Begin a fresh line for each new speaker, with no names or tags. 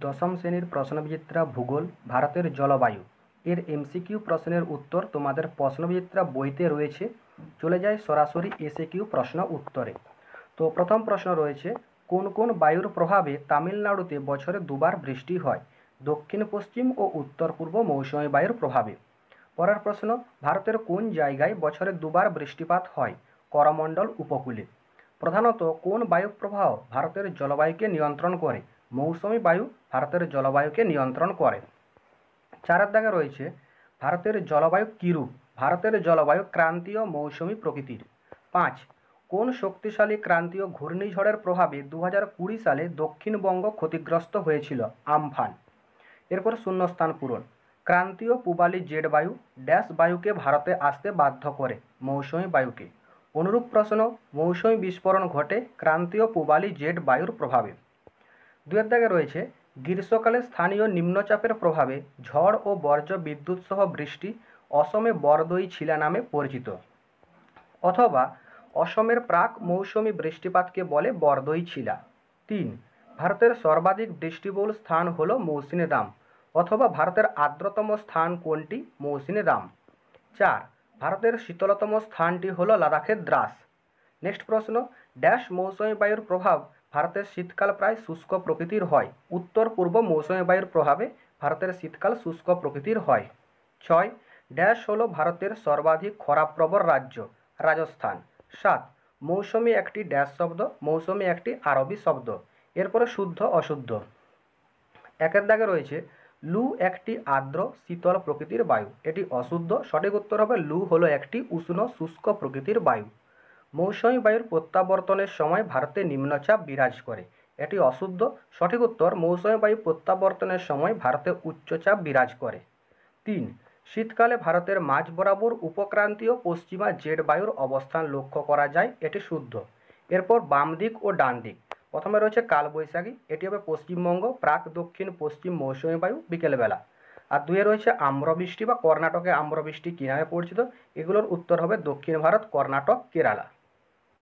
দশম শ্রেণীর প্রশ্নবিচিত্রা ভূগোল ভারতের জলবায়ু এর এমসিকিউ প্রশ্নের উত্তর তোমাদের প্রশ্নবিচিত্রা বইতে রয়েছে। চলে যায় সরাসরি এসএকিউ প্রশ্ন উত্তরে। তো প্রথম প্রশ্ন রয়েছে, কোন কোন বায়ুর প্রভাবে তামিলনাড়ুতে বছরে দুবার বৃষ্টি হয়? দক্ষিণ পশ্চিম ও উত্তর পূর্ব মৌসুমী বায়ুর প্রভাবে। পরের প্রশ্ন, ভারতের কোন জায়গায় বছরে দুবার বৃষ্টিপাত হয়? করমণ্ডল উপকূলে। প্রধানত কোন বায়ু প্রবাহ ভারতের জলবায়ুকে নিয়ন্ত্রণ করে? মৌসুমী বায়ু ভারতের জলবায়ুকে নিয়ন্ত্রণ করে। চারের দাগে রয়েছে, ভারতের জলবায়ু কিরূপ? ভারতের জলবায়ু ক্রান্তীয় মৌসুমী প্রকৃতির। 5, কোন শক্তিশালী ক্রান্তীয় ঘূর্ণিঝড়ের প্রভাবে 2020 সালে দক্ষিণবঙ্গ ক্ষতিগ্রস্ত হয়েছিল? আমফান। এরপর শূন্যস্থান পূরণ। ক্রান্তীয় পূবালি জেড বায়ু ড্যাশ বায়ুকে ভারতে আসতে বাধ্য করে? মৌসুমী বায়ুকে। অনুরূপ প্রশ্ন, মৌসুমী বিস্ফোরণ ঘটে ক্রান্তীয় পূবালি জেড বায়ুর প্রভাবে। দুয়ের দাগে রয়েছে, গ্রীষ্মকালে স্থানীয় নিম্নচাপের প্রভাবে ঝড় ও বজ্র বিদ্যুৎ সহ বৃষ্টি অসমে বরদই ছিলা নামে পরিচিত। অথবা অসমের প্রাক মৌসুমী বৃষ্টিপাতকে বলে বরদই ছিলা। 3, ভারতের সর্বাধিক বৃষ্টিবহুল স্থান হল মৌসিনরাম। অথবা ভারতের আর্দ্রতম স্থান কোনটি? মৌসিনরাম। 4, ভারতের শীতলতম স্থানটি হল লাদাখের দ্রাস। নেক্সট প্রশ্ন, ড্যাশ মৌসুমী বায়ুর প্রভাব ভারতের শীতকাল প্রায় শুষ্ক প্রকৃতির হয়? উত্তর পূর্ব মৌসুমী বায়ুর প্রভাবে ভারতের শীতকাল শুষ্ক প্রকৃতির হয়। 6, ড্যাশ হল ভারতের সর্বাধিক খরাপ্রবণ রাজ্য? রাজস্থান। 7, মৌসুমী একটি ড্যাশ শব্দ? মৌসুমী একটি আরবি শব্দ। এরপরে শুদ্ধ অশুদ্ধ। একের দাগে রয়েছে, লু একটি আর্দ্র শীতল প্রকৃতির বায়ু। এটি অশুদ্ধ। সঠিক উত্তর হবে লু হলো একটি উষ্ণ শুষ্ক প্রকৃতির বায়ু। মৌসুমী বায়ুর প্রত্যাবর্তনের সময় ভারতে নিম্নচাপ বিরাজ করে। এটি অশুদ্ধ। সঠিক উত্তর মৌসুমী বায়ু প্রত্যাবর্তনের সময় ভারতে উচ্চচাপ বিরাজ করে। 3, শীতকালে ভারতের মাঝ বরাবর উপক্রান্তীয় পশ্চিমা জেড বায়ুর অবস্থান লক্ষ্য করা যায়। এটি শুদ্ধ। এরপর বাম দিক ও ডান দিক। প্রথমে রয়েছে কালবৈশাখী, এটি হবে পশ্চিমবঙ্গ প্রাক দক্ষিণ পশ্চিম মৌসুমী বায়ু বিকেলবেলা। আর 2 রয়েছে আম্রবৃষ্টি বা কর্ণাটকে আম্রবৃষ্টি কী নামে পরিচিত? এগুলোর উত্তর হবে দক্ষিণ ভারত, কর্ণাটক, কেরালা।